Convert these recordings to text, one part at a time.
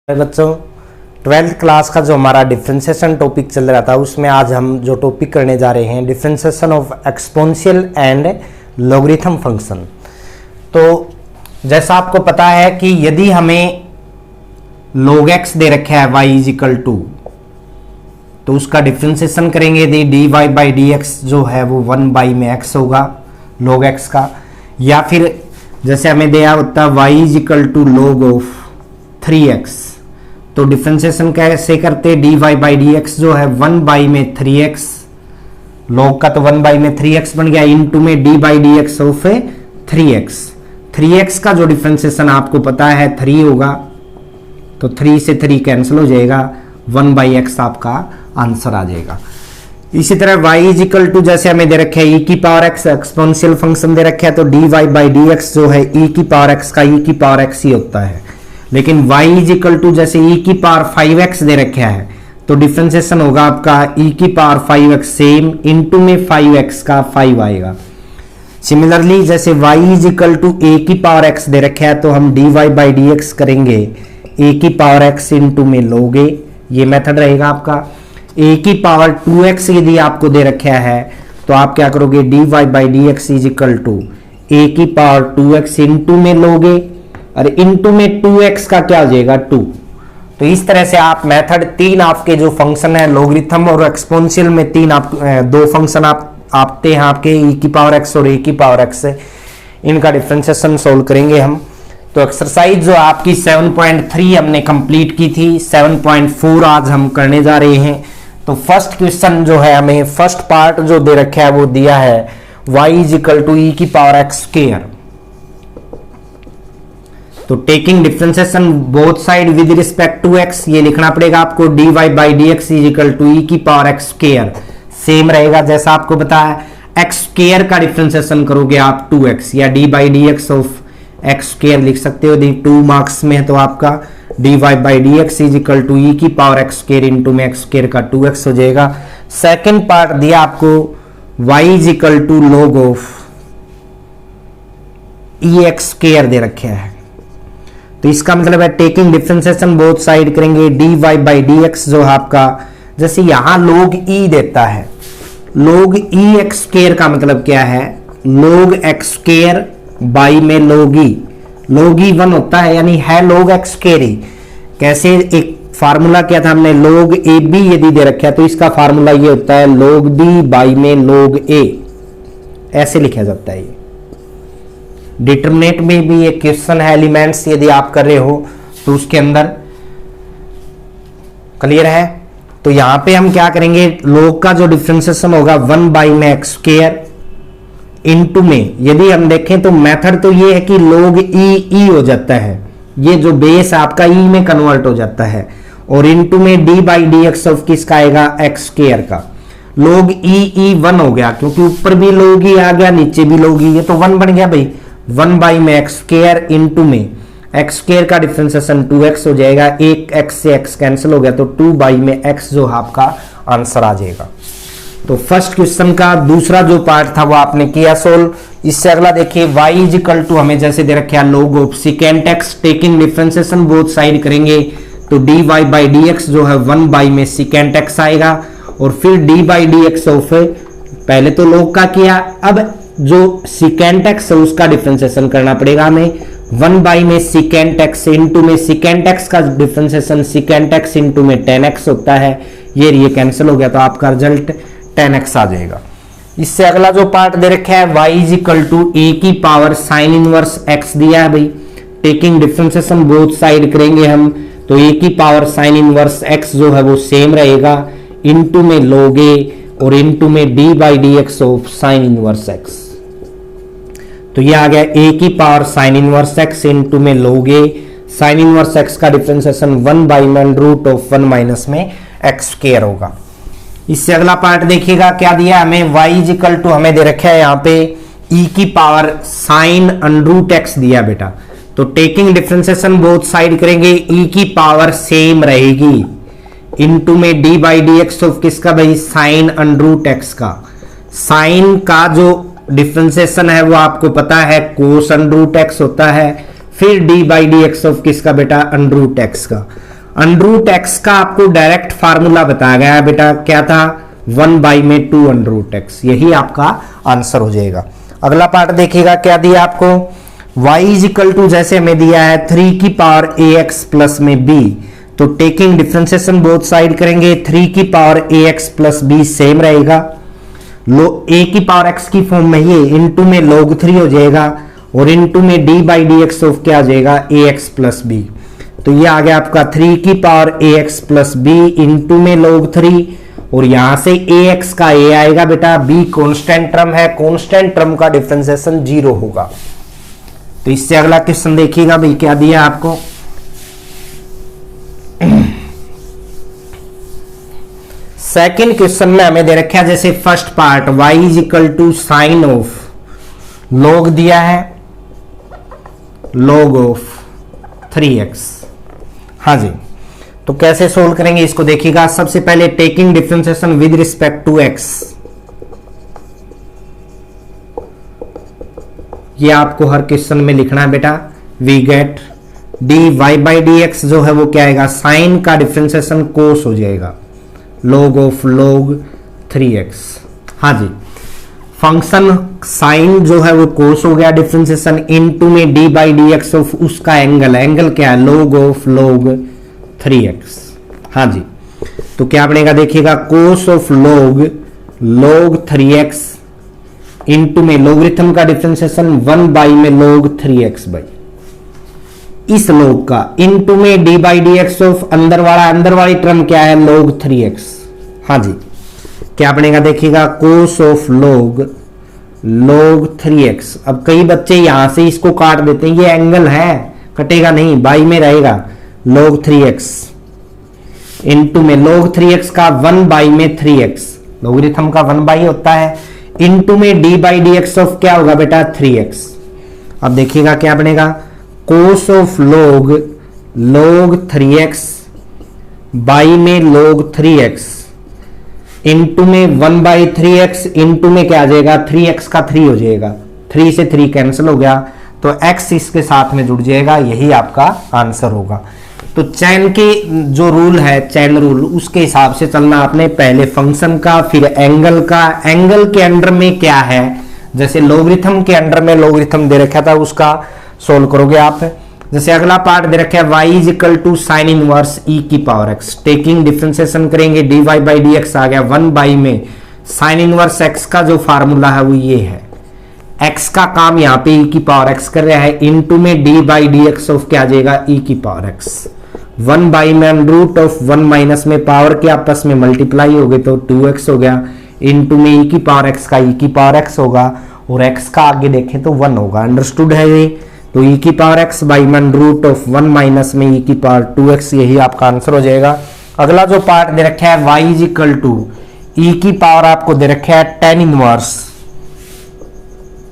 बच्चों, 12th class का जो हमारा डिफरेंशिएशन टॉपिक चल रहा था उसमें आज हम जो टॉपिक करने जा रहे हैं differentiation of exponential and logarithm function. तो जैसा आपको पता है कि यदि हमें log x दे रखा है y इज इक्वल टू, तो उसका डिफरेंशिएशन करेंगे यदि dy बाई डी एक्स जो है वो 1 बाई में x होगा log x का, या फिर जैसे हमें दिया होता है y is equal to log of 3x, तो डिफरेंशिएशन कैसे करते dy बाई डी एक्स जो है 1 बाई में 3x, log का तो 1 बाई में 3x बन गया, इनटू में d by D x of 3x का जो डिफरेंशिएशन आपको पता है 3 होगा, तो 3 से 3 कैंसिल हो जाएगा, 1 बाई एक्स आपका आंसर आ जाएगा। इसी तरह y इज इक्वल टू जैसे हमें दे रखे है e की पावर x एक्सपोनेंशियल फंक्शन दे रखे है, तो dy बाई डी एक्स जो है e की पावर x का e की पावर x ही होता है। लेकिन y इज इक्वल टू जैसे e की पावर 5x दे रखा है, तो डिफरेंशिएशन होगा आपका e की पावर 5x सेम इनटू में 5x का 5 आएगा। सिमिलरली जैसे y is equal to a की पावर x दे रखा है, तो हम dy बाई डी एक्स करेंगे a की पावर x इनटू में log a, ये मेथड रहेगा आपका। a की पावर 2x यदि आपको दे रखा है, तो आप क्या करोगे dy by D x is equal to a की पावर 2x इनटू में log a, और इनटू में 2x का क्या हो जाएगा 2। तो इस तरह से आप मेथड तीन आपके जो फंक्शन है लॉगरिथम और एक्सपोनेंशियल में तीन दो फंक्शन आपते हैं आपके e की पावर x और a की पावर x से, इनका डिफरेंशिएशन सोल्व करेंगे हम। तो एक्सरसाइज जो आपकी 7.3 हमने कंप्लीट की थी, 7.4 आज हम करने जा रहे हैं। तो फर्स्ट क्वेश्चन जो है हमें फर्स्ट पार्ट जो दे रखा है वो दिया है y is equal to e की पावर x स्क्वायर। तो taking differentiation both side with respect to x, ये लिखना पड़ेगा आपको dy by D x is equal to e की पावर x स्क्वायर सेम रहेगा जैसा आपको बताया। x स्क्वायर का डिफरेंशिएशन करोगे आप 2x, या D by D x of x square लिख सकते हो यदि 2 मार्क्स में है, तो आपका dy by D x is equal to e की पावर x स्क्वायर इंटू में x स्क्वायर का 2x हो जाएगा। सेकेंड पार्ट दिया आपको y is equal to log of ex square दे रखे है, तो इसका मतलब है टेकिंग डिफरेंशिएशन बोथ साइड करेंगे dy बाई डी एक्स जो है आपका, जैसे यहां log e देता है, log e x स्क्वायर का मतलब क्या है log x स्क्वायर बाई में log e 1 होता है, यानी है log x स्क्वायर ही। कैसे एक फार्मूला क्या था हमने log a b यदि दे रखा है, तो इसका फार्मूला ये होता है log d बाई में log a, ऐसे लिखा जाता है। ये डिटरमिनेंट में भी एक क्वेश्चन है एलिमेंट्स यदि आप कर रहे हो तो उसके अंदर, क्लियर है। तो यहां पे हम क्या करेंगे log का जो डिफरेंशिएशन होगा 1 बाई में x स्क्वायर इनटू में, यदि हम देखें तो मेथड तो ये है कि log e हो जाता है, ये जो बेस आपका e में कन्वर्ट हो जाता है, और इनटू में d by D x of किसका आएगा x स्क्वायर का। log e 1 हो गया क्योंकि ऊपर भी log e आ गया नीचे भी log e, ये तो 1 बन गया भाई, 1 बाई में x स्क्वायर इनटू में x स्क्वायर का डिफरेंशिएशन 2x हो जाएगा, एक x से x कैंसिल हो गया, तो 2 बाई में x जो आपका आंसर आ जाएगा। तो फर्स्ट क्वेश्चन का दूसरा जो पार्ट था वो आपने किया सोल्व। इससे अगला देखिए y इज इक्वल टू हमें जैसे दे रखे log of secant x, taking differentiation both side करेंगे तो dy बाई डी एक्स जो है 1 बाई में सेकेंट x आएगा, और फिर D by D x of, पहले तो log का किया, अब जो सेकेंट x है उसका डिफरेंशिएशन करना पड़ेगा हमें। 1 बाई में सेकेंट x इंटू में सेकेंट x का डिफरेंशिएशन सेकेंट x इंटू में 10x होता है, ये कैंसिल हो गया, तो आपका रिजल्ट 10x आ जाएगा। इससे अगला जो पार्ट दे रखा है y is equal to a की पावर साइन इनवर्स x दिया है भाई, टेकिंग डिफरेंशिएशन बोथ साइड करेंगे हम, तो a की पावर साइन इनवर्स x जो है वो सेम रहेगा इनटू में log a, और इनटू में d by D x of sine inverse x। तो ये आ गया a की power sine inverse x into में log a, sign inverse x का डिफरेंशिएशन 1 बाई में रूट ऑफ 1 माइनस में x स्क्वायर होगा। इससे अगला पार्ट देखिएगा क्या दिया हमें y इज इक्वल टू हमें दे रखा है यहाँ पे e की पावर साइन अंडरूट x दिया बेटा, तो टेकिंग डिफरेंशिएशन बोथ साइड करेंगे e की पावर सेम रहेगी इनटू में d by D x of किसका भाई साइन अंडरूट x का। साइन का जो डिफरेंशिएशन है वो आपको पता है कोस अंडरूट x होता है, फिर D by D x of किसका बेटा अंडर रूट एक्स का। अंडरूट एक्स का आपको डायरेक्ट फार्मूला बताया गया है बेटा, क्या था 1 बाई में 2 अंडरूट एक्स, यही आपका आंसर हो जाएगा। अगला पार्ट देखिएगा क्या दिया आपको, y इज इक्वल टू जैसे हमें दिया है 3 की पावर ax प्लस में b, तो टेकिंग डिफरेंशिएशन बोथ साइड करेंगे, 3 की power ax plus b same रहेगा, a की पावर x की फॉर्म में ही इनटू में log 3 हो जाएगा और इनटू में d by D x of क्या आ जाएगा ax प्लस b। तो ये आ गया आपका 3 की power ax plus b into में log 3 और यहां से ax का a आएगा बेटा, b कांस्टेंट टर्म है, कांस्टेंट टर्म का डिफरेंशिएशन 0 होगा। तो इससे अगला क्वेश्चन देखिएगा भाई क्या दिया आपको, सेकंड क्वेश्चन में हमें दे रखा है जैसे first part y is equal to sine of log दिया है log ऑफ 3x। हाँ जी, तो कैसे सोल्व करेंगे इसको देखिएगा। सबसे पहले taking differentiation with respect to x, ये आपको हर क्वेश्चन में लिखना है बेटा। We get dy by D x जो है वो क्या आएगा, साइन का डिफरेंशिएशन कोस हो जाएगा log ऑफ log 3x। हाँ जी, फंक्शन साइन जो है वो कोस हो गया, डिफरेंशिएशन इनटू में d by D x of उसका एंगल, एंगल क्या है log ऑफ log 3x। हाँ जी, तो क्या बनेगा देखिएगा, cos of log 3x into में लोगरिथम का डिफरेंशिएशन 1 बाई में log 3x बाई इस log का इनटू में d by D x of अंदर वाली टर्म क्या है log 3x। हाँ जी, क्या बनेगा देखिएगा, कोस ऑफ log 3x। अब कई बच्चे यहां से इसको काट देते हैं, ये एंगल है कटेगा नहीं, बाई में रहेगा log 3x इनटू में log 3x का 1 बाई में 3x, लोगरिथम का 1 बाई होता है, इनटू में d by D x of क्या होगा बेटा 3x। अब देखिएगा क्या बनेगा, cos of log 3x by में log 3x इनटू में 1 बाई 3x इनटू में क्या आ जाएगा 3x का 3 हो जाएगा, 3 से 3 कैंसिल हो गया तो x इसके साथ में जुड़ जाएगा, यही आपका आंसर होगा। तो चैन के जो रूल है, चैन रूल, उसके हिसाब से चलना आपने, पहले फंक्शन का फिर एंगल का। एंगल के अंडर में क्या है, जैसे लोगरिथम के अंडर में लोगरिथम दे रखा था उसका सोल्व करोगे आप। जैसे अगला पार्ट दे रखा है y is equal to sine inverse e की पावर x, टेकिंग डिफरेंशिएशन करेंगे dy बाई डी एक्स आ गया 1 बाई में साइन इनवर्स x का जो फार्मूला है वो ये है, x का काम यहाँ पे e की पावर x कर रहा है, इनटू में d by D x of क्या आ जाएगा e की पावर x, 1 बाई में रूट ऑफ 1 माइनस में पावर के आपस में मल्टीप्लाई हो गए तो 2x हो गया, इनटू में e की पावर x का e की पावर x होगा और x का आगे देखें तो 1 होगा, अंडरस्टूड है ये। तो e की पावर x बाई मन रूट ऑफ 1 माइनस में e की पावर 2x, यही आपका आंसर हो जाएगा। अगला जो पार्ट दे रखा है y is equal to e की पावर आपको दे रखा है tan inverse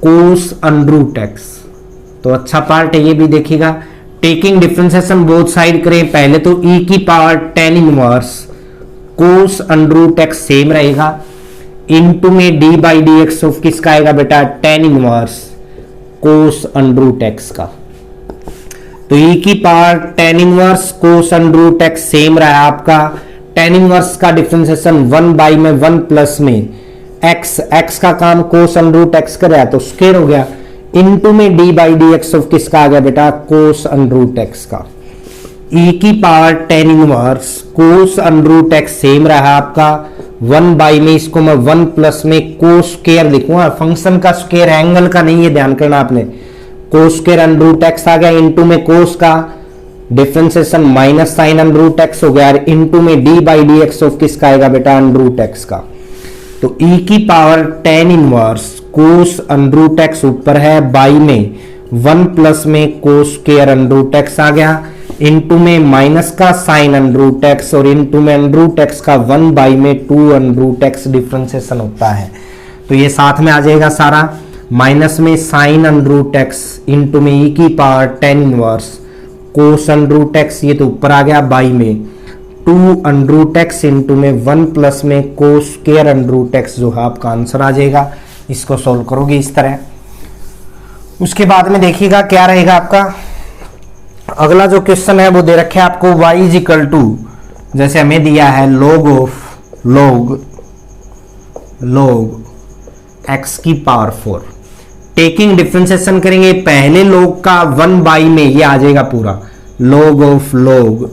cos under root x, तो अच्छा पार्ट है ये भी देखिएगा। टेकिंग डिफरेंशिएशन बोथ साइड करें, पहले तो e की power tan inverse cos under root x same रहेगा, इनटू में d by D x of किसका आएगा बेटा tan inverse cos under root x का। तो e की power tan inverse cos under root x same रहा आपका, tan इनवर्स का डिफरेंशिएशन 1 बाई में 1 प्लस में x का काम कोस अंडरूट x कर रहा है तो स्क्वायर हो गया, इनटू में d by D x of किसका आ गया बेटा कोस अंडरूट x का। e की power tan inverse cos under root x same रहा आपका, 1 बाई में इसको मैं 1 प्लस में कोस स्क्वायर लिखूंगा, फंक्शन का स्क्वायर एंगल का नहीं है, ध्यान करना आपने, कोस स्क्वायर अंडरूट x आ गया, इनटू में कोस का differentiation minus sine under root x हो गया, इनटू में d by D x of किसका आएगा बेटा अंडरूट x का। तो e की power tan inverse cos under root x ऊपर है, बाई में 1 प्लस में कोस स्क्वायर अंडरूट x आ गया, इनटू में माइनस का साइन अंडरूट x और इनटू में अंडरूट x का 1 बाई में 2 अंडरूट x डिफरेंशिएशन होता है। तो ये साथ में आ जाएगा सारा, माइनस में साइन अंडरूट x इनटू में e की power tan inverse cos under root x, ये तो ऊपर आ गया, बाई में 2 अंडरूट x इनटू में 1 प्लस में कोस स्क्वायर अंडरूट x, जो है आपका आंसर आ जाएगा। इसको सोल्व करोगे इस तरह। उसके बाद में देखिएगा क्या रहेगा आपका, अगला जो क्वेश्चन है वो दे रखे है आपको y इज इक्वल टू, जैसे हमें दिया है log ऑफ log x की पावर 4। टेकिंग डिफरेंशिएशन करेंगे, पहले log का 1 बाई में ये आ जाएगा पूरा log ऑफ log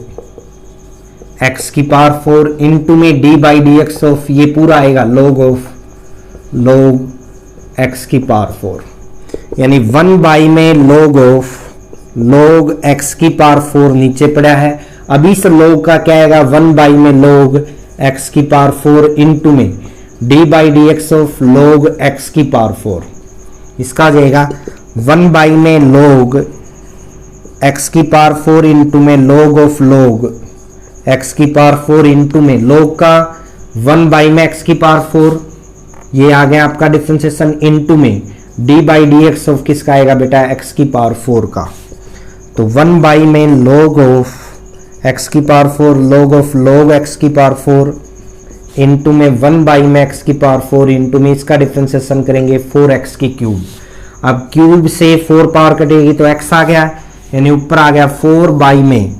x की पावर 4 इंटू में d by D x of ये पूरा आएगा log ऑफ log x की पावर 4, यानी 1 बाई में log ऑफ log x की पावर 4 नीचे पड़ा है। अभी इस log का क्या आएगा 1 बाई में log x की पावर 4 इंटू में d by D x of log x की पावर 4, इसका आ जाएगा 1 बाई में log x की पावर 4 इंटू में log ऑफ log x की पावर 4 इंटू में log का 1 बाई में x की पावर 4, ये आ गया आपका डिफरेंशिएशन इंटू में d by D x of किसका आएगा बेटा x की पावर 4 का। तो 1 बाई में log ऑफ x की power 4 log of log x की पावर 4 इंटू में 1 बाई में x की पावर 4 इंटू में इसका डिफरेंशिएशन करेंगे 4x की क्यूब। अब क्यूब से 4 पावर कटेगी तो x आ गया, यानी ऊपर आ गया 4 बाई में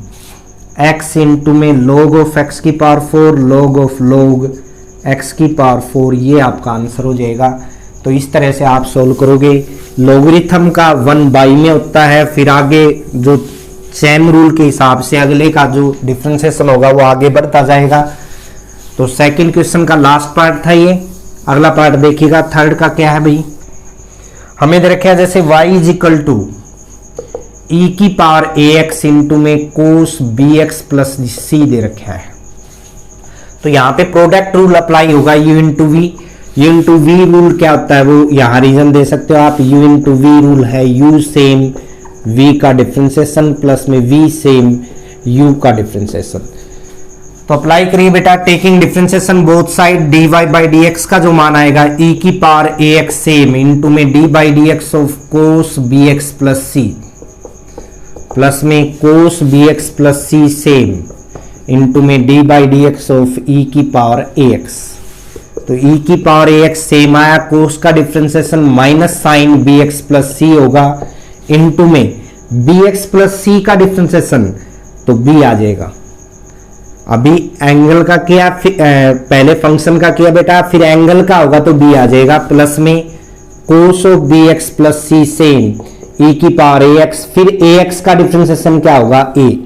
x इंटू में log ऑफ x की power 4 log of log x की पावर 4, ये आपका आंसर हो जाएगा। तो इस तरह से आप सोल्व करोगे। लॉगरिथम का 1 बाई में होता है, फिर आगे जो चेन रूल के हिसाब से अगले का जो डिफरेंशिएशन होगा वो आगे बढ़ता जाएगा। तो सेकंड क्वेश्चन का लास्ट पार्ट था ये। अगला पार्ट देखिएगा, थर्ड का क्या है भाई, हमें दे रखा है जैसे y इज इक्वल टू ई की पावर ax इंटू में कोस bx प्लस सी दे रखा है। तो यहाँ पे प्रोडक्ट रूल अप्लाई होगा, u into v. u into v rule क्या होता है वो यहाँ रीजन दे सकते हो आप। u इंटू वी रूल है u सेम v का डिफरेंशिएशन प्लस में v सेम u का डिफरेंशिएशन। तो अप्लाई करिए बेटा, taking differentiation both side dy by D x का जो मान आएगा e की पावर ax सेम इंटू में d by D x of cos bx plus c plus में cos bx plus c same into में d by D x of e की power ax। तो e की पावर ax सेम आया, cos का differentiation minus sine bx plus C होगा into में bx plus सी का डिफरेंशिएशन तो b आ जाएगा। अभी एंगल का किया, पहले फंक्शन का किया बेटा, फिर एंगल का होगा तो b आ जाएगा प्लस में cos of bx plus c same e की पावर ax, फिर ax का डिफरेंशिएशन क्या होगा a।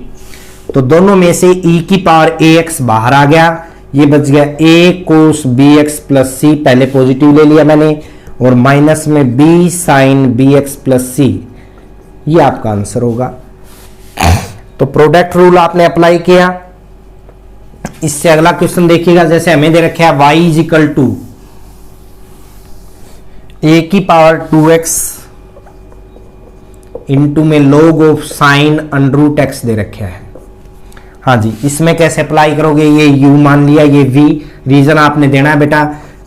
तो दोनों में से e की पावर ax बाहर आ गया, ये बच गया a कोस bx प्लस सी, पहले पॉजिटिव ले लिया मैंने, और माइनस में b साइन bx प्लस सी, ये आपका आंसर होगा। तो प्रोडक्ट रूल आपने अप्लाई किया। इससे अगला क्वेश्चन देखिएगा, जैसे हमें दे रखे है y is equal to a की पावर 2x इंटू में log of sine under root X दे रखे है। हाँ जी, इसमें कैसे अप्लाई करोगे, ये u मान लिया, ये v, रीजन आपने देना है बेटा।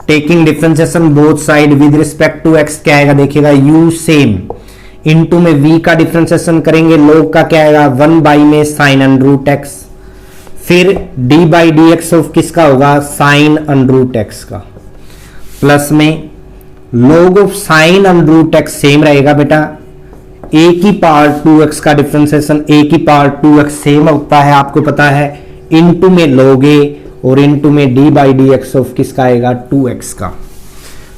Taking differentiation both side with respect to x क्या आएगा देखिएगा u सेम इंटू में v का डिफरेंशिएशन करेंगे, log का क्या आएगा 1 बाई में साइन अंडर रूट एक्स, फिर d by D x of किसका होगा साइन अंडर रूट एक्स का, प्लस में log of sine under root x same रहेगा बेटा। a की पावर 2x का डिफरेंशिएशन a की पावर 2x सेम होता है आपको पता है, इंटू में log a और इंटू में d by D x of किसका आएगा 2x का।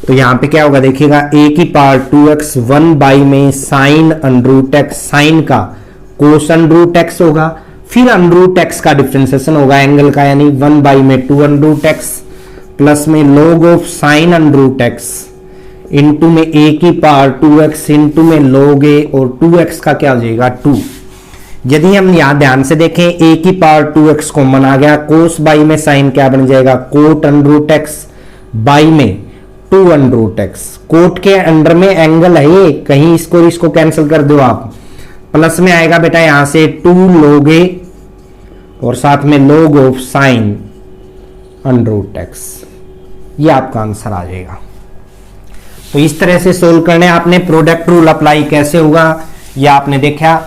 तो यहाँ पे क्या होगा देखिएगा, a की पावर 2x 1 बाई में sine under root x, sine का कोस अंडर रूट एक्स होगा, फिर अंडर रूट एक्स का डिफरेंशिएशन होगा एंगल का, यानी 1 बाई में 2 अंडर रूट एक्स प्लस में log of sine under root x into में a की पावर 2x इंटू में log a, और 2x का क्या हो जाएगा 2। यदि हम यहाँ ध्यान से देखें a की पावर 2x कॉमन आ गया, कोस बाई में साइन क्या बन जाएगा cot under root x by में 2 अंडर रूट एक्स। कोट के अंडर में एंगल है ये, कहीं इसको और इसको कैंसिल कर दो आप, प्लस में आएगा बेटा यहां से 2 log a और साथ में log of sine under root x, ये आपका आंसर आ जाएगा। तो इस तरह से सोल्व करने आपने। प्रोडक्ट रूल अप्लाई कैसे होगा ये आपने देखा।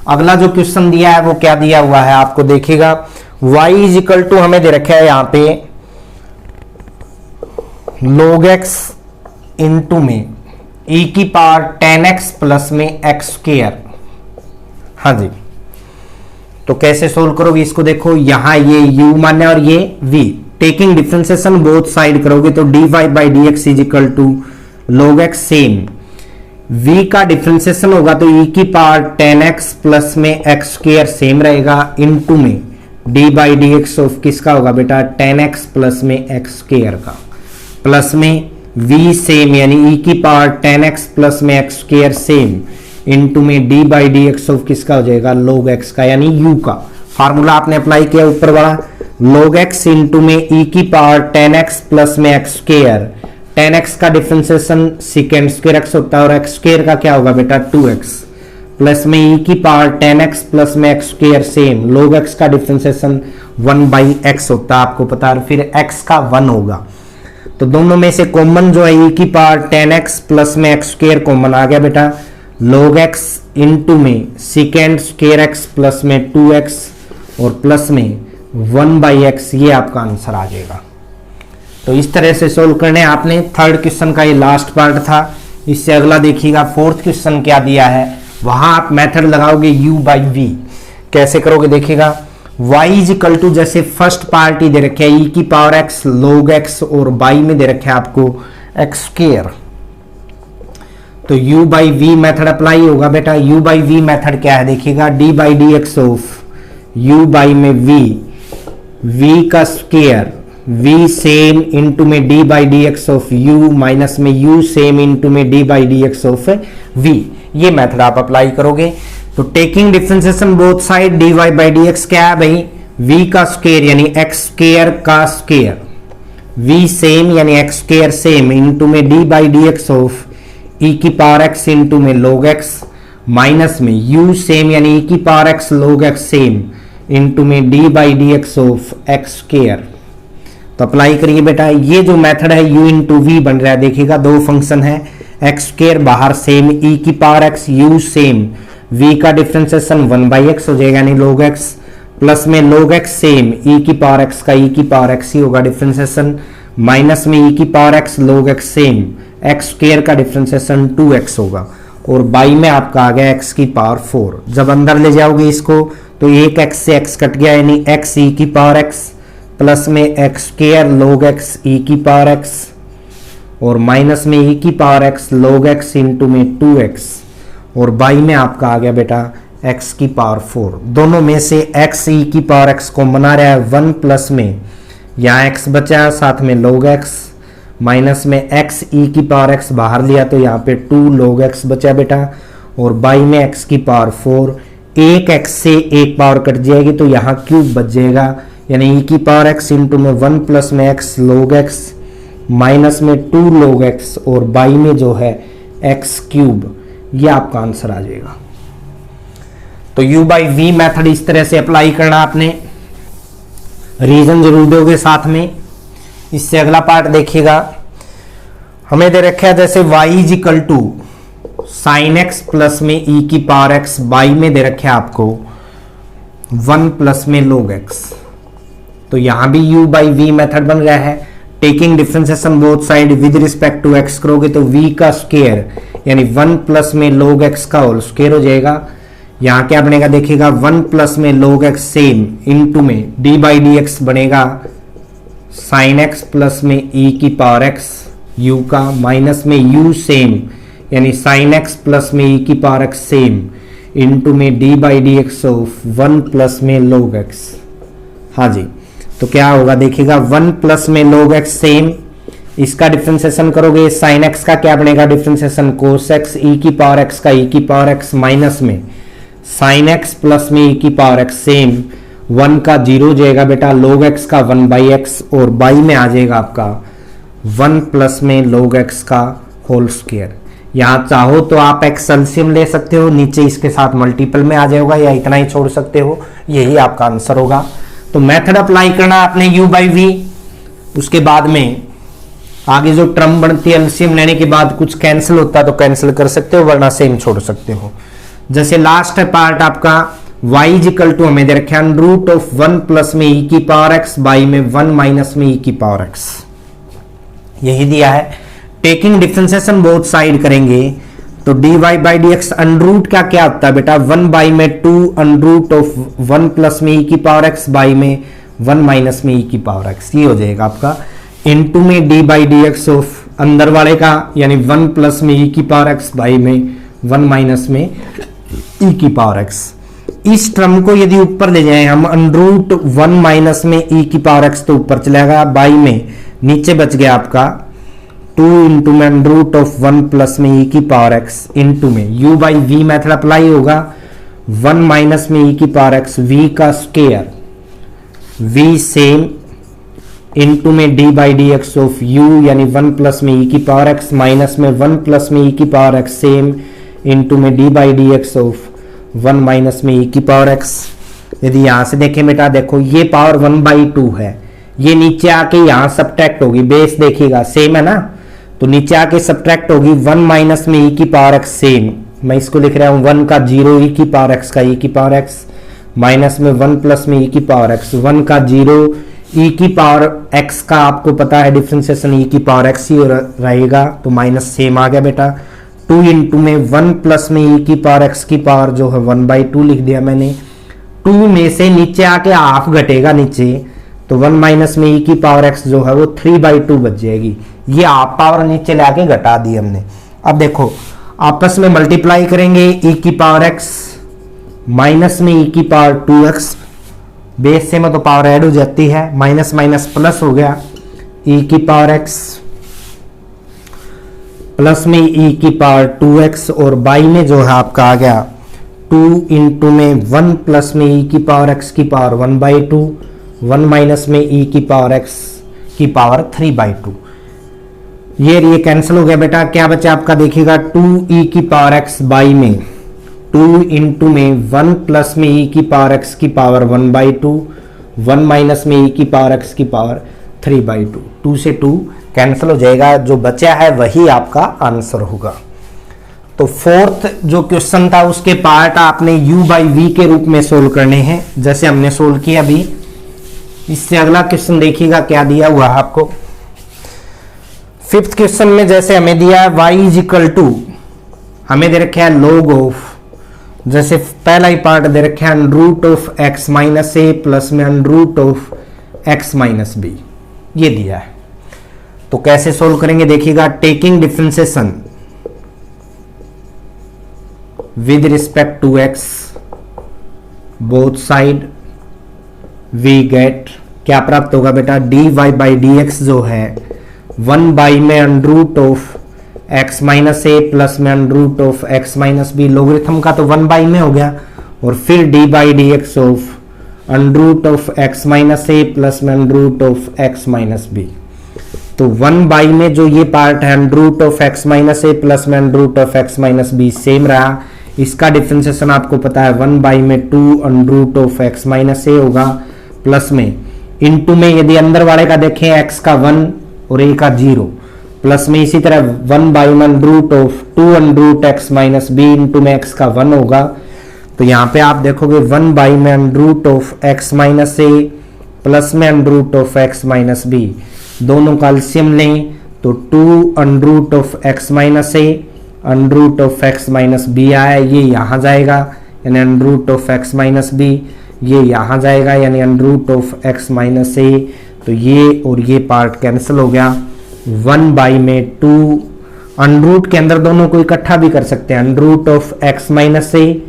अगला जो क्वेश्चन दिया है वो क्या दिया हुआ है आपको देखिएगा, y इज इक्वल टू हमें दे रखा है यहां पे log x इंटू में e की पावर 10x प्लस में x स्क्वायर। हाँ जी, तो कैसे सोल्व करोगे इसको, देखो यहां ये u मान्य और ये v, taking differentiation both side करोगे तो dy by D x is equal to log x same, v का डिफरेंशिएशन होगा तो e की पावर 10x प्लस में एक्स स्क्वायर सेम रहेगा, इनटू में d by D x of किसका होगा बेटा 10x प्लस में एक्स स्क्वायर का, प्लस में v सेम यानी e की पावर 10x प्लस में एक्स स्क्वायर सेम, इनटू में d by D x of किसका हो जाएगा log x का यानी u का। फार्मूला आपने अप्लाई किया ऊपर वाला, log x इंटू में e की पावर 10x प्लस में एक्स स्क्वायर, 10x का डिफरेंशिएशन सेकेंड स्क्वायर x होता है और x स्क्वायर का क्या होगा बेटा 2x, प्लस में e की पावर 10x प्लस में x square same, log x का डिफरेंशिएशन 1 बाई एक्स होता है आपको पता है, फिर x का 1 होगा। तो दोनों में से कॉमन जो है e की पावर 10x प्लस में एक्स स्क्वायर कॉमन आ गया बेटा, log x इंटू में सेकेंड स्क्वायर x प्लस में 2x और प्लस में 1 बाई एक्स, ये आपका आंसर आ जाएगा। तो इस तरह से सोल्व करने आपने। थर्ड क्वेश्चन का ये लास्ट पार्ट था, इससे अगला देखिएगा फोर्थ क्वेश्चन क्या दिया है, वहां आप मेथड लगाओगे u बाई v। कैसे करोगे देखिएगा, y इज इक्वल टू जैसे फर्स्ट पार्ट ही दे रखे है e की पावर x log x और y में दे रखे है आपको एक्स स्क्वायर, तो u by v method apply होगा बेटा। u बाई v मेथड क्या है देखिएगा, d by D x of u by में v का स्क्वायर, v सेम इंटू में d by D x of u minus में u सेम इंटू में d by D x of v, ये method आप अप्लाई करोगे। तो taking differentiation both side dy by D x क्या है भाई, v का स्क्वायर यानी एक्स स्क्वायर का स्क्वायर, v सेम यानी एक्स स्क्वायर सेम इंटू में d by D x of e की पावर x इंटू में log x, माइनस में u सेम यानी e की power x log x same into में d by D x of x square. तो apply करिए बेटा, ये जो मेथड है u इंटू वी बन रहा है, देखिएगा दो फंक्शन है, एक्स स्क्वायर बाहर सेम e की power x, u same, v का डिफरेंशिएशन 1 बाई एक्स हो जाएगा यानी log x, प्लस में log x सेम e की पावर x का e की पावर x ही होगा डिफरेंशिएशन, माइनस में e की power x log x same, x square का डिफरेंशिएशन 2x होगा और बाई में आपका आ गया x की पावर 4। जब अंदर ले जाओगे इसको तो एक x से x कट गया यानी x e की पावर x प्लस में x square log x e की पावर x और माइनस में e की power x log x into में 2x और बाई में आपका आ गया बेटा x की पावर 4। दोनों में से x e की पावर x को बना रहा है 1 प्लस में यहाँ x बचा साथ में log x, माइनस में x e की पावर x बाहर लिया तो यहाँ पे 2 log x बचा बेटा और बाई में x की पावर 4, एक x से एक पावर कट जाएगी तो यहाँ क्यूब बच जाएगा यानी e की पावर x इंटू में 1 प्लस में x log x माइनस में 2 log x और बाई में जो है x क्यूब, ये आपका आंसर आ जाएगा। तो u बाई v मेथड इस तरह से अप्लाई करना आपने, रीजन जरूर दोगे साथ में। इससे अगला पार्ट देखिएगा, हमें दे रखा है जैसे y is equal to sine x plus में e की पावर x, बाई में दे रखे आपको 1 प्लस में log x। तो यहां भी u बाई v मेथड बन रहा है, taking differentiation both side with respect to x करोगे तो v का स्क्वायर यानी 1 प्लस में log x का होल स्क्वायर हो जाएगा। यहाँ क्या बनेगा देखिएगा 1 प्लस में log x सेम इंटू में d बाई डी एक्स बनेगा साइन x प्लस में e की पावर x u का, माइनस में u सेम यानी साइन x प्लस में e की पावर x सेम इंटू में d by D x of 1 plus में log x। हाँ जी, तो क्या होगा देखिएगा 1 प्लस में log x सेम, इसका डिफरेंशिएशन करोगे साइन x का क्या बनेगा डिफरेंशिएशन cos x, e की पावर x का e की पावर x माइनस में साइन x प्लस में e की पावर x सेम, 1 का 0 हो जाएगा बेटा, log x का 1 बाई एक्स और बाई में आ जाएगा आपका 1 प्लस में log x का होल स्क्वायर। यहाँ चाहो तो आप x एलसीएम ले सकते हो, नीचे इसके साथ मल्टीपल में आ जाएगा या इतना ही छोड़ सकते हो, यही आपका आंसर होगा। तो मेथड अप्लाई करना आपने u बाई v, उसके बाद में आगे जो टर्म बनती है एलसीएम लेने के बाद कुछ कैंसिल होता है तो कैंसिल कर सकते हो वरना सेम छोड़ सकते हो। जैसे लास्ट पार्ट आपका y इज इक्वल टू हमें दे रखे रूट ऑफ 1 प्लस में e की पावर x बाई में 1 माइनस में e की पावर x, यही दिया है। टेकिंग डिफरेंशिएशन बोथ साइड करेंगे तो dy by D x under root का क्या होता है बेटा, 1 बाई में 2 अंडरूट ऑफ 1 प्लस में e की पावर x बाई में 1 माइनस में e की पावर x, ये हो जाएगा आपका इनटू में d by D x of अंदर वाले का यानी 1 प्लस में e की पावर x बाई में 1 माइनस में e की पावर x। इस टर्म को यदि ऊपर ले जाएं हम, अंडरूट 1 माइनस में e की पावर x तो ऊपर चलेगा, बाई में नीचे बच गया आपका 2 इंटू में अंडरूट ऑफ 1 प्लस में e की पावर x इंटू में u by v method apply होगा, 1 माइनस में e की पावर x v का स्क्वायर v सेम इंटू में d by D x of u यानी 1 प्लस में e की पावर x माइनस में 1 प्लस में e की पावर x सेम इंटू में d by D x of 1 minus में e की पावर x। यदि यहां से देखें बेटा, देखो ये पावर 1/2 है, ये नीचे आके यहां सब्ट्रैक्ट होगी, बेस देखिएगा सेम है ना, तो नीचे आके सब्ट्रैक्ट होगी 1 माइनस में e की पावर x सेम, मैं इसको लिख रहा हूं 1 का 0 e की पावर x का e की पावर x माइनस में 1 प्लस में e की पावर x, 1 का 0 e की पावर x का आपको पता है डिफरेंशिएशन e की पावर x ही रहेगा, तो माइनस सेम आ गया बेटा। 2 इंटू में 1 प्लस में e की पावर x की पावर जो है 1/2 लिख दिया मैंने, 2 में से नीचे आके हाफ घटेगा नीचे, तो 1 माइनस में e की पावर x जो है वो 3/2 बच जाएगी, ये हाफ पावर नीचे लाके घटा दी हमने। अब देखो आपस में मल्टीप्लाई करेंगे, e की पावर x माइनस में e की पावर 2x, बेस से में तो पावर ऐड हो जाती है, माइनस माइनस प्लस हो गया, e की पावर x प्लस में e की पावर 2x और बाई में जो है आपका आ गया 2 इंटू में 1 प्लस में e की पावर x की पावर 1/2, 1 माइनस में e की पावर x की पावर 3/2, ये कैंसिल हो गया बेटा। क्या बचा आपका देखिएगा 2e की पावर x बाई में 2 इंटू में 1 प्लस में e की पावर x की पावर 1/2, 1 माइनस में e की पावर x की पावर 3/2, 2 से 2 कैंसिल हो जाएगा, जो बचा है वही आपका आंसर होगा। तो फोर्थ जो क्वेश्चन था उसके पार्ट आपने u बाई वी के रूप में सोल्व करने हैं, जैसे हमने सोल्व किया अभी। इससे अगला क्वेश्चन देखिएगा क्या दिया हुआ है आपको। फिफ्थ क्वेश्चन में जैसे हमें दिया है y इज इक्वल टू, हमें दे रखे है log ऑफ, जैसे पहला ही पार्ट दे रखे है root of x minus A plus में root of x minus B, ये दिया है। तो कैसे सोल्व करेंगे देखिएगा, taking differentiation with respect to x both side we get, क्या प्राप्त होगा बेटा, dy बाई डी एक्स जो है 1 बाई में under root of x minus A plus में under root of x minus B, logarithm का तो 1 बाई में हो गया, और फिर D by D x of under root of x minus A plus में under root of x minus B. तो 1 बाई में जो ये पार्ट है under root of x minus A plus में under root of x minus B same रहा, इसका डिफरेंशिएशन आपको पता है 1 बाई में 2 अंडरूट ऑफ x माइनस ए होगा, प्लस में इनटू में यदि अंदर वाले का देखें x का 1 और a का 0, प्लस में इसी तरह 1 बाई में under root of 2 under root x minus b into में x का 1 होगा। तो यहाँ पे आप देखोगे 1 बाई में under root of x minus A plus में under root of x minus B, दोनों का एलसीएम लें तो 2 under root of x minus A under root of x minus B आया, ये यहाँ जाएगा यानी under root of x minus B, ये यहाँ जाएगा यानी under root of x minus A, तो ये और ये पार्ट कैंसिल हो गया। 1 बाई में 2 अंडरूट के अंदर दोनों को इकट्ठा भी कर सकते हैं, under root of x minus a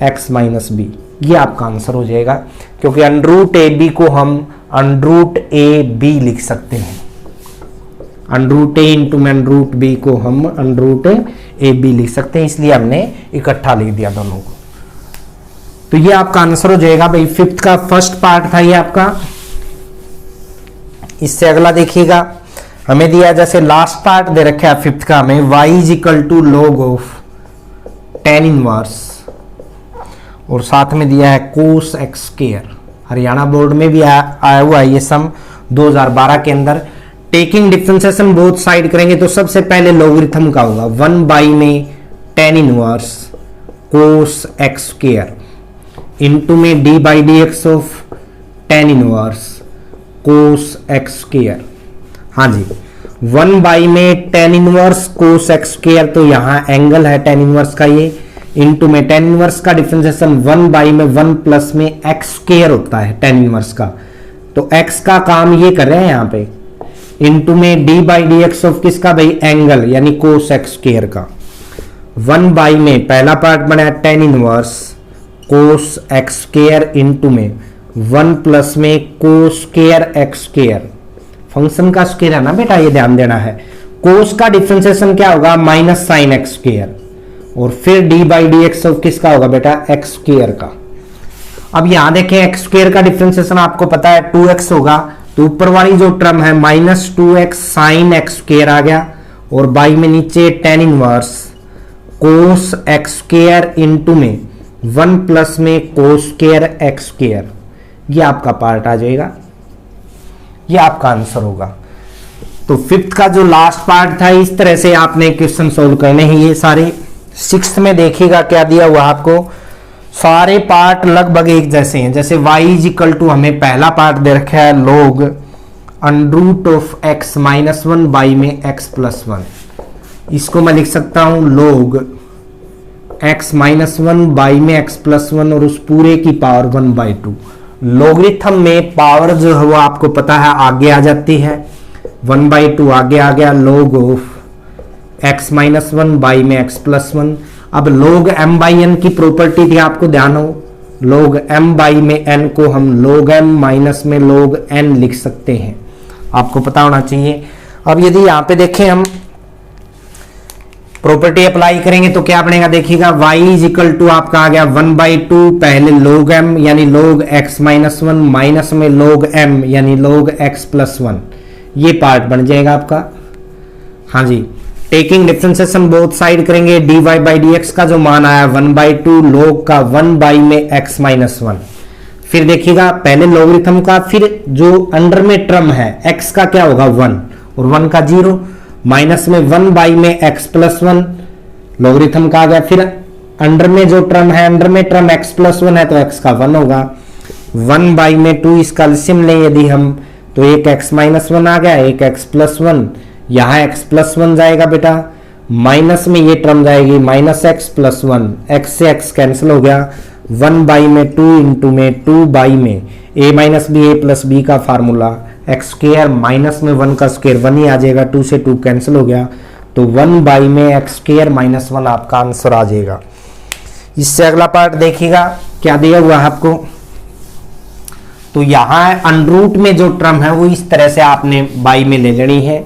x minus B, ये आपका आंसर हो जाएगा, क्योंकि अंडरूट ए बी को हम अंडरूट ए बी लिख सकते हैं, अंडरूट ए इंटू में अंडरूट बी को हम अंडरूट ए बी लिख सकते हैं, इसलिए हमने इकट्ठा लिख दिया दोनों को। तो ये आपका आंसर हो जाएगा भाई, फिफ्थ का फर्स्ट पार्ट था ये आपका। इससे अगला देखिएगा, हमें दिया जैसे लास्ट पार्ट दे रखा है फिफ्थ का, हमें y is equal to log of tan inverse और साथ में दिया है cos x square, Haryana board में भी आया हुआ है ये सम 2012 के अंदर। टेकिंग डिफरेंशिएशन बोथ साइड करेंगे तो सबसे पहले लोगरिथम का होगा 1 बाई में tan inverse cos x square into में d by D x of tan inverse cos x square, हाँ जी, 1 बाई में ten inverse cos X square, तो यहां एंगल है टेन इनवर्स का ये, इनटू में टेन इनवर्स का डिफरेंशिएशन 1 बाई में 1 प्लस में एक्स स्क्वायर होता है टेन इनवर्स का, तो एक्स का काम ये कर रहे हैं यहां पे, इनटू में d by D x of किसका भाई, एंगल यानी कोस एक्स स्क्वायर का। 1 बाई में पहला पार्ट बना ten inverse cos X square into में 1 प्लस में cos square x square, function का स्क्वायर है ना बेटा, ये ध्यान देना है। कोस का डिफरेंशिएशन क्या होगा, माइनस साइन एक्स स्क्वायर, और फिर D by D x of किसका होगा बेटा, एक्स स्क्वायर का। अब यहां देखें एक्स स्क्वायर का डिफरेंशिएशन आपको पता है 2x होगा, तो ऊपर वाली जो टर्म है minus 2x sine X square आ गया, और बाई में नीचे tan inverse cos X square into में 1 प्लस में कोस स्क्वायर एक्स स्क्वायर, ये आपका पार्ट आ जाएगा, ये आपका आंसर होगा। तो फिफ्थ का जो लास्ट पार्ट था, इस तरह से आपने क्वेश्चन सोल्व करने हैं ये सारे। सिक्स्थ में देखिएगा क्या दिया हुआ आपको, सारे पार्ट लगभग एक जैसे हैं। जैसे y इज इक्वल टू, हमें पहला पार्ट दे रखा है log under root of x minus 1 by में x प्लस 1, इसको मैं लिख सकता हूं log x माइनस 1 बाई में x प्लस 1 और उस पूरे की पावर 1 बाई 2। लॉगरिथम में पावर जो है वो आपको पता है आगे आ जाती है, 1 बाई 2 आगे आ गया, log of x minus 1 by में x प्लस 1। अब log m बाई n की प्रॉपर्टी थी, आपको ध्यान हो, log m बाई में n को हम log m माइनस में log n लिख सकते हैं, आपको पता होना चाहिए। अब यदि यहां पे देखें हम प्रॉपर्टी अप्लाई करेंगे तो क्या बनेगा, देखिएगा y इज इक्वल टू आपका आ गया 1 बाई 2, पहले log m यानी log x माइनस 1 माइनस में log m यानी log x प्लस 1, ये पार्ट बन जाएगा आपका। हाँ जी, टेकिंग डिफरेंशिएशन बोथ साइड करेंगे, dy बाई dx का जो मान आया 1 बाई 2 log का 1 बाई में x माइनस 1। फिर देखिएगा पहले लॉगरिथम का, फिर जो अंडर में टर्म है x का क्या होगा 1 और 1 का 0, माइनस में 1 बाई में x प्लस 1 लॉगरिथम का आ गया, फिर अंडर में जो टर्म है, अंडर में टर्म x प्लस 1 है तो x का 1 होगा, 1 बाई में 2 इसका एलसीएम लें यदि हम, तो एक x माइनस 1 आ गया, एक x प्लस 1, यहाँ x प्लस 1 जाएगा बेटा, माइनस में ये टर्म जाएगी माइनस x प्लस 1, x से x कैंसिल हो गया, 1 बाई में 2 इंटू में 2 बाई में a minus b a plus b का फार्मूला, एक्स स्क्वायर माइनस में 1 का स्क्वायर 1 ही आ जाएगा, 2 से 2 कैंसिल हो गया, तो 1 बाई में एक्स स्क्वायर माइनस 1 आपका आंसर आ जाएगा। इससे अगला पार्ट देखिएगा क्या दिया हुआ है आपको, तो यहां अंडरूट में जो टर्म है वो इस तरह से आपने बाई में ले लेनी है।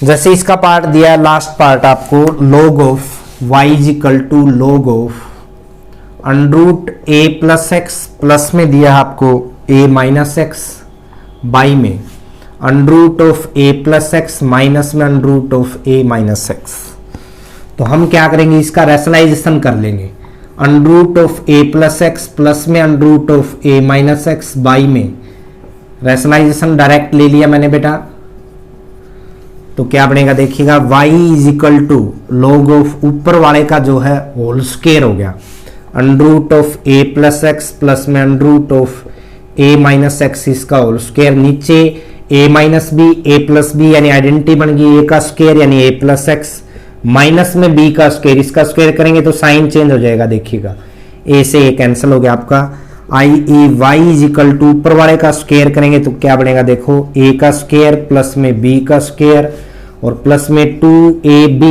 जैसे इसका पार्ट दिया है लास्ट पार्ट आपको, log of y is equal to log of under root a plus x, plus में दिया आपको a माइनस एक्स बाई में under root of a plus x minus में under root of a minus x. तो हम क्या करेंगे, इसका रैशनलाइजेशन कर लेंगे, under root of a plus x plus में under root of a minus x by में, रैशनलाइजेशन डायरेक्ट ले लिया मैंने बेटा, तो क्या बनेगा देखिएगा y is equal to log of ऊपर वाले का जो है होल स्क्वायर हो गया, under root of a plus x plus में under root of a minus x इसका होल स्क्वायर, नीचे a minus b a plus b यानी आइडेंटिटी बन गई, a का स्क्वायर यानी a प्लस एक्स माइनस में b का स्क्वायर, इसका स्क्वायर करेंगे तो साइन चेंज हो जाएगा, देखिएगा a से a कैंसिल हो गया आपका, आई ए वाई इज इक्वल टू ऊपर वाले का स्क्वायर करेंगे तो क्या बनेगा देखो, a का स्क्वायर प्लस में b का स्क्वायर और प्लस में 2ab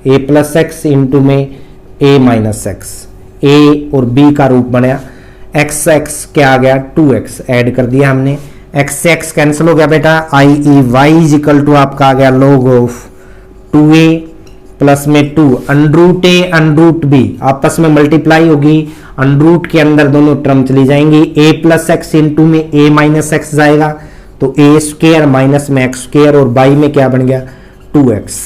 a plus x into में a माइनस एक्स, a और b का रूप बनाया, x x क्या आ गया 2x ऐड कर दिया हमने, x से x कैंसिल हो गया बेटा, i e y is equal to आपका आ गया log ऑफ 2a प्लस में 2 अंडरूट a अंडरूट b आपस में मल्टीप्लाई होगी, अंडरूट के अंदर दोनों टर्म चली जाएंगी, a प्लस एक्स इंटू में a माइनस एक्स जाएगा तो a स्क्वायर माइनस में एक्स स्क्वायर और बाई में क्या बन गया 2x,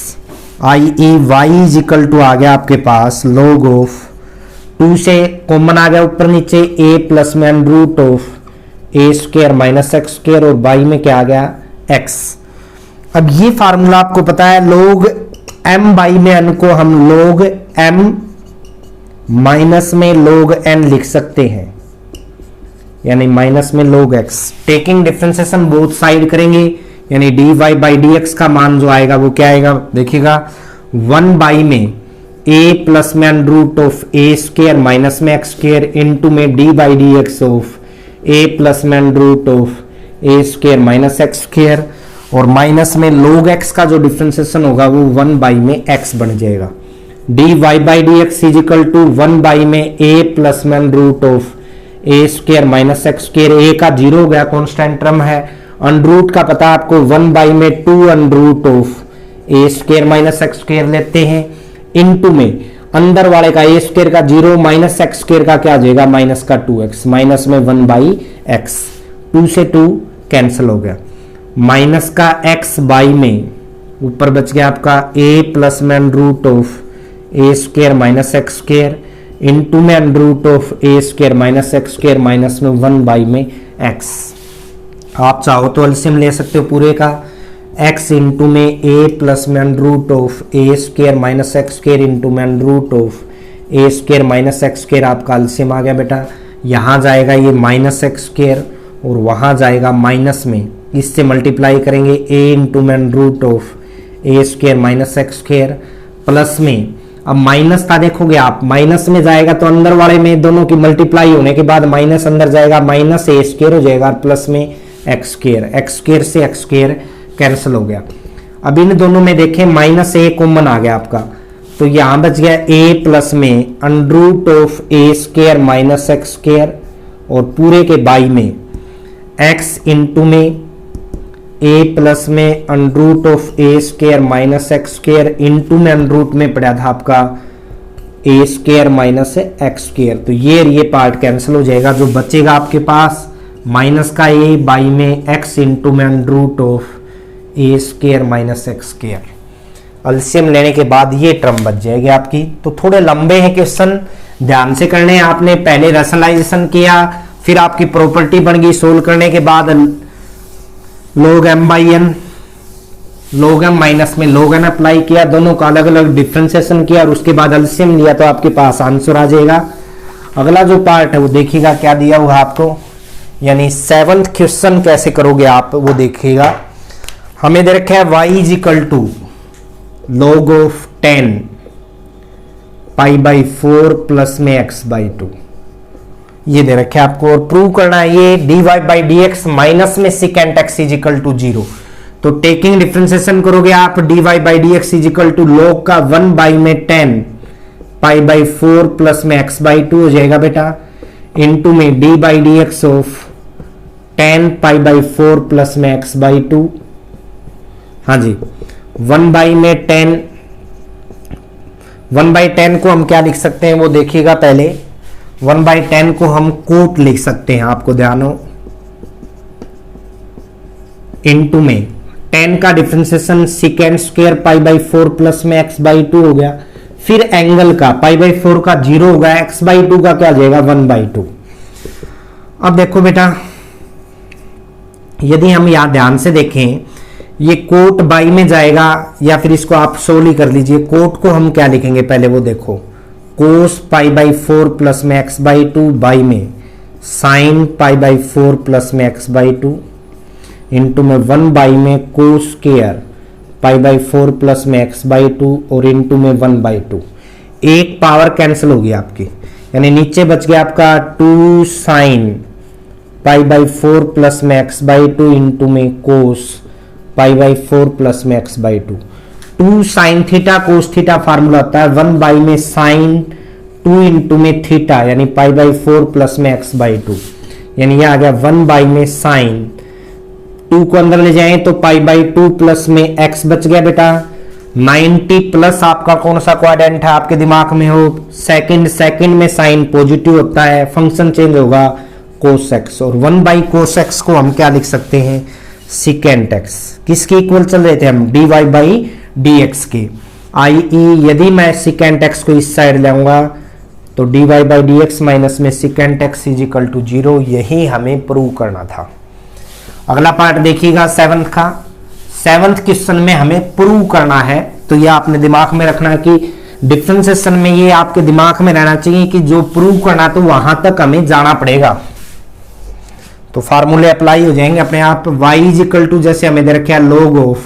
i e y is equal to आ गया आपके पास log ऑफ 2 से कॉमन आ गया ऊपर नीचे a प्लस में under root of a square minus x square और बाई में क्या आ गया x। अब ये फार्मूला आपको पता है, log m बाई में n को हम log m माइनस में log n लिख सकते हैं, यानी माइनस में log x। Taking differentiation both side करेंगे, यानी dy बाई डी एक्स का मान जो आएगा वो क्या आएगा, देखिएगा 1 बाई में a प्लस में under root of a square minus में एक्स स्क्वायर इंटू में d by D x of a plus में under root of a square minus x square, और माइनस में log x का जो डिफ्रेंसिएशन होगा वो 1 बाई में x बन जाएगा। dy by D x is equal to 1 by में a प्लस में under root of a square minus x square, a का 0 हो गया, कॉन्स्टेंट टर्म है, अंडर रूट का पता आपको 1 बाई में 2 under root of a square minus x square लेते हैं, इनटू में अंदर वाले का ए स्क्वायर का 0 माइनस एक्स स्क्वायर का क्या आ जाएगा माइनस का 2x, माइनस में 1 बाई एक्स, 2 से 2 कैंसिल हो गया, माइनस का x बाई में ऊपर बच गया आपका a प्लस में under root of a square minus x square into में under root of a square minus x square minus में 1 बाई में x। आप चाहो तो एलसीएम ले सकते हो पूरे का, x इंटू में a प्लस में under root of a square minus x square into में under root of a square minus x square, आपका एलसीएम आ गया बेटा। यहाँ जाएगा ये माइनस एक्स स्क्वायर और वहाँ जाएगा माइनस में, इससे मल्टीप्लाई करेंगे a इंटू में under root of a square minus x square plus में, अब माइनस था देखोगे आप, माइनस में जाएगा तो अंदर वाले में दोनों की मल्टीप्लाई होने के बाद माइनस अंदर जाएगा, माइनस ए स्क्वायर हो जाएगा प्लस में एक्स स्क्वायर से एक्स स्क्वायर कैंसिल हो गया। अब इन दोनों में देखें माइनस ए कॉमन आ गया आपका, तो यहां बच गया a प्लस में under root of a square minus x square और पूरे के बाई में x इंटू में a प्लस में under root of a square minus x square into में अंडर रूट में पड़ा था आपका a square minus x square, तो ये पार्ट कैंसिल हो जाएगा, जो बचेगा आपके पास माइनस का a बाई में x इंटू में under root of a square minus x square. LCM लेने के बाद ये टर्म बच जाएगी आपकी। तो थोड़े लंबे हैं क्वेश्चन, ध्यान से करने हैं आपने, पहले रैशनलाइजेशन किया फिर आपकी प्रॉपर्टी बन गई, सोल्व करने के बाद log m by n, log m minus में log n अप्लाई किया, दोनों का अलग अलग डिफ्रेंसिएशन किया और उसके बाद एलसीएम लिया तो आपके पास आंसर आ जाएगा। अगला जो पार्ट है वो देखिएगा क्या दिया हुआ आपको, यानी 7th क्वेश्चन कैसे करोगे आप वो देखिएगा। हमें दे रखा है y is equal to log of 10 pi by 4 plus में x बाई 2, ये दे रखे आपको, और प्रूव करना है ये dy by D x minus में secant x is equal to 0। तो टेकिंग डिफ्रेंसिएशन करोगे आप dy by D x is equal to log का 1 बाई में 10 पाई बाई 4 प्लस में x बाई 2 हो जाएगा बेटा, इंटू में d by D x of 10 pi by 4 plus में x बाई 2, हाँ जी 1 बाई में 10, 1 बाई 10 को हम क्या लिख सकते हैं वो देखिएगा पहले, 1 बाई 10 को हम कोट लिख सकते हैं, आपको ध्यान हो, इंटू में 10 का differentiation secant square pi by 4 plus में x बाई 2 हो गया, फिर एंगल का पाई बाई 4 का 0 हो गया, x बाई 2 का क्या जाएगा 1 बाई 2। अब देखो बेटा, यदि हम यहां ध्यान से देखें ये कोट बाई में जाएगा, या फिर इसको आप सोली कर लीजिए, कोट को हम क्या लिखेंगे पहले वो देखो, कोस पाई बाई 4 प्लस में x बाई 2 बाई में साइन पाई बाई 4 प्लस में x बाई 2 इंटू में 1 बाई में cos square pi by 4 plus में x बाई 2 और इंटू में 1 बाई 2, एक पावर कैंसिल होगी आपकी, यानी नीचे बच गया आपका 2 साइन पाई बाई 4 प्लस में x बाई 2 इंटू में कोस पाई बाई 4 प्लस में x by 2, 2 sine theta cos theta formula होता है 1 बाई में साइन 2 इंटू में थीटा, यानी पाई बाई 4 प्लस में x बाई 2, यानी ये आ गया 1 बाई में साइन, 2 को अंदर ले जाएं तो पाई बाई 2 प्लस में x बच गया बेटा, 90 प्लस आपका कौन सा क्वाड्रेंट है आपके दिमाग में हो, सेकंड में साइन पॉजिटिव होता है, फंक्शन चेंज होगा कोस x, और 1 बाई कोस x को हम क्या लिख सकते हैं सिकेंट x, किसके इक्वल चल रहे थे हम dy बाई डी एक्स के, i.e. यदि मैं सिकेंट x को इस साइड लाऊंगा तो dy by D x minus में secant x is equal to 0, यही हमें प्रूव करना था। अगला पार्ट देखिएगा 7th का, 7th क्वेश्चन में हमें प्रूव करना है, तो यह आपने दिमाग में रखना है कि डिफरेंशिएशन में ये आपके दिमाग में रहना चाहिए कि जो प्रूव करना तो वहां तक हमें जाना पड़ेगा। तो फार्मूले अप्लाई हो जाएंगे अपने आप। y इज इक्वल टू जैसे हमें दे रखा है log ऑफ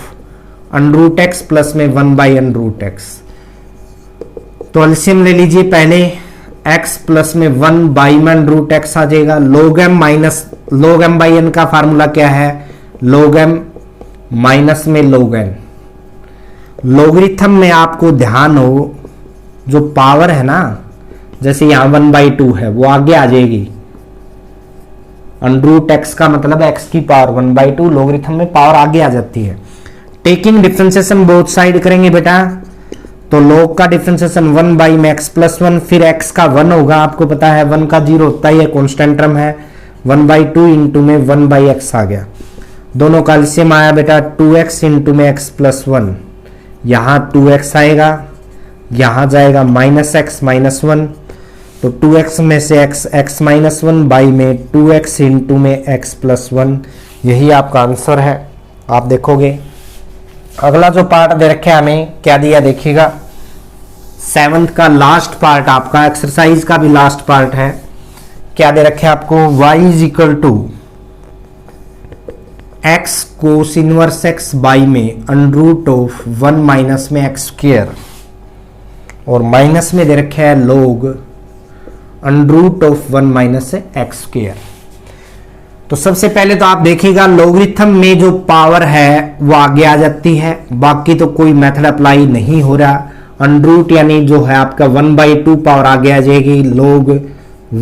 √x प्लस में 1/√x। तो एलसीएम ले लीजिए, पहले x प्लस में 1/√x आ जाएगा। log m minus log m/n का फार्मूला क्या है? log m माइनस में log n। लोगरिथम में आपको ध्यान हो, जो पावर है ना, जैसे यहां 1/2 है, वो आगे आ जाएगी। √x का मतलब x की पावर 1/2, लोगरिथम में पावर आगे आ जाती है। टेकिंग डिफरेंशिएशन बोथ साइड करेंगे बेटा, तो log का डिफरेंशिएशन 1/x प्लस 1, फिर x का 1 होगा। आपको पता है 1 का 0 होता ही है, कॉन्स्टेंट टर्म है। 1/2 इंटू में 1/x आ गया। दोनों का एलसीएम आया बेटा 2x इंटू में x प्लस 1। यहां 2x आएगा, यहां जाएगा -x माइनस 1, तो 2x में से x माइनस 1 बाई में 2x इंटू में x प्लस 1। यही आपका आंसर है। आप देखोगे अगला जो पार्ट दे रखे हमें क्या दिया, देखिएगा 7th का लास्ट पार्ट, आपका एक्सरसाइज का भी लास्ट पार्ट है। क्या दे रखे आपको? y is equal to x cos inverse x by में अंडर ऑफ 1 माइनस में x स्क्वायर, और माइनस में दे रखे है log under of 1 minus x square. तो सबसे पहले तो आप देखिएगा लोगरिथम में जो पावर है वो आगे आ जाती है, बाकी तो कोई मेथड अप्लाई नहीं हो रहा। अंडर यानी जो है आपका 1/2 पावर आगे आ जाएगी log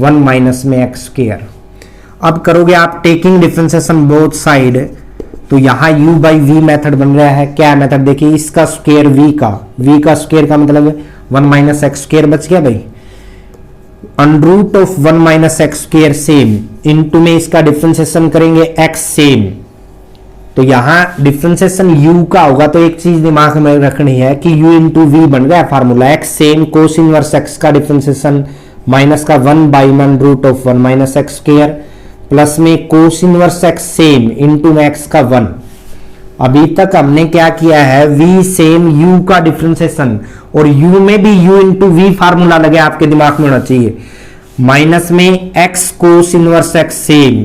1 माइनस में x स्क्वायर। अब करोगे आप टेकिंग डिफरेंशिएशन बोथ साइड, तो यहां u/v मेथड बन रहा है। क्या मेथड देखिए, इसका स्क्वायर v का स्क्वायर का मतलब 1 माइनस x स्क्वायर बच गया भाई। Under of 1 minus x square same, into में इसका डिफरेंशिएशन करेंगे x सेम, तो यहां डिफरेंशिएशन u का होगा। तो एक चीज दिमाग में रखनी है कि u इंटू v बन गया formula. x same cos inverse x का डिफरेंशिएशन माइनस का 1/√1 of 1 minus x square plus में cos inverse x same into में x का 1। अभी तक हमने क्या किया है, v सेम u का डिफरेंशिएशन, और u में भी u इंटू v फार्मूला लगे, आपके दिमाग में होना चाहिए। माइनस में x cos inverse x same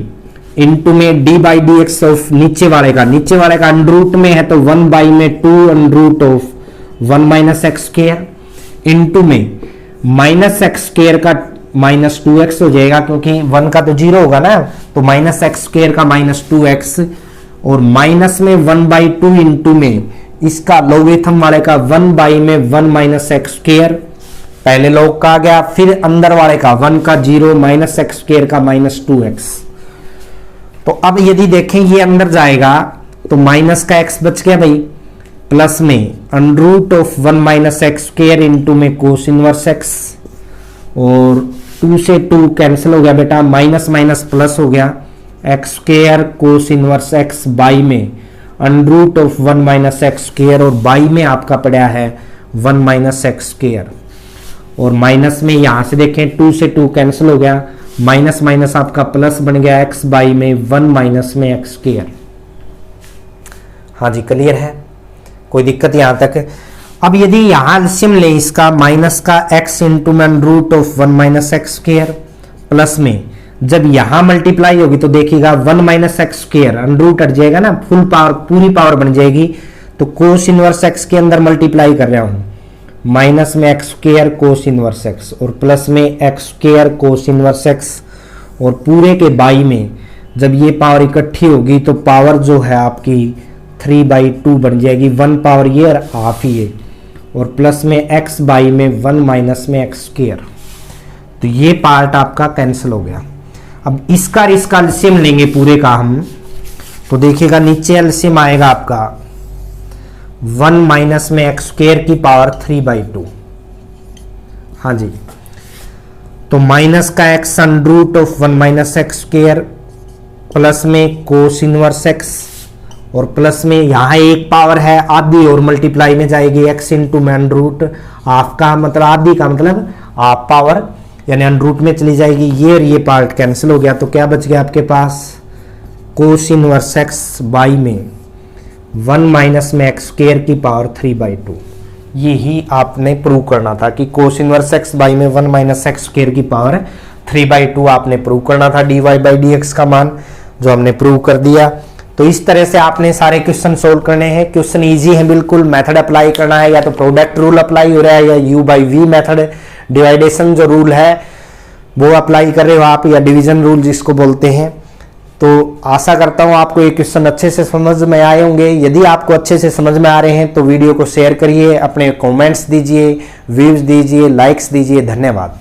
into में d/dx ऑफ नीचे वाले का अंडर में है तो 1/2 under of 1 minus x square into में माइनस x स्क्वायर का -2x हो जाएगा, क्योंकि 1 का तो 0 होगा ना, तो माइनस x स्क्वायर का -2x, और माइनस में 1/2 इंटू में इसका लोगरिथम वाले का 1/1 माइनस x स्क्वायर, पहले लॉग का आ गया, फिर अंदर वाले का 1 का 0 माइनस x स्क्वायर का -2x। तो अब यदि देखें ये अंदर जाएगा तो माइनस का x बच गया भाई, प्लस में under of 1 minus x square into में कोस इनवर्स x, और 2 से 2 कैंसिल हो गया बेटा, माइनस माइनस प्लस हो गया, x square cos inverse x by में under of 1 minus x square, और बाई में आपका पड़ा है 1 माइनस x स्क्वायर, और माइनस में यहां से देखें 2 से 2 कैंसिल हो गया, माइनस माइनस आपका प्लस बन गया, x बाई में 1 माइनस में x स्क्वायर। हाँ जी, क्लियर है, कोई दिक्कत यहां तक? अब यदि यहां एलसीएम ले इसका, माइनस का x इंटू में under of 1 minus x square, plus में जब यहां मल्टीप्लाई होगी तो देखिएगा 1 माइनस x स्क्वायर अंडर हट जाएगा ना, फुल पावर पूरी पावर बन जाएगी, तो कोस इनवर्स x के अंदर मल्टीप्लाई कर रहा हूं, माइनस में x square cos inverse x, और प्लस में x square cos inverse x, और पूरे के बाई में जब ये पावर इकट्ठी होगी तो पावर जो है आपकी 3/2 बन जाएगी, 1 पावर ये और हाफ ही है, और प्लस में x बाई में 1 माइनस में x स्क्वायर। तो ये पार्ट आपका कैंसिल हो गया। अब इसका एलसीएम लेंगे पूरे का हम, तो देखिएगा नीचे एलसीएम आएगा आपका 1 माइनस में x स्क्वायर की पावर 3/2। हाँ जी, तो माइनस का x under of 1 minus x square, plus में कोस इनवर्स x, और प्लस में यहां एक पावर है आधी और मल्टीप्लाई में जाएगी, x इंटू में अंडर रूट, हाफ का मतलब आधी का मतलब हाफ पावर, यानी अंडर रूट में चली जाएगी ये, और ये पार्ट कैंसिल हो गया। तो क्या बच गया आपके पास, कोस इनवर्स x बाई में 1 माइनस में x स्क्वायर की पावर 3/2। यही आपने प्रूव करना था कि कोस इनवर्स x बाई में 1 माइनस x स्क्वायर की पावर 3/2 आपने प्रूव करना था, dy/dx का मान। जो हमने प्रूव कर दिया। तो इस तरह से आपने सारे क्वेश्चन सोल्व करने हैं। क्वेश्चन इजी है बिल्कुल। मेथड अप्लाई करना है, या तो प्रोडक्ट रूल अप्लाई हो रहा है, या U by V मेथड, डिवाइडेशन जो रूल है वो अप्लाई कर रहे हो आप, या डिवीजन रूल जिसको बोलते हैं। तो आशा करता हूं आपको ये क्वेश्चन अच्छे से समझ में आए होंगे। यदि आपको अच्छे से समझ में आ रहे हैं तो वीडियो को शेयर करिए, अपने कमेंट्स दीजिए, व्यूज दीजिए, लाइक्स दीजिए। धन्यवाद।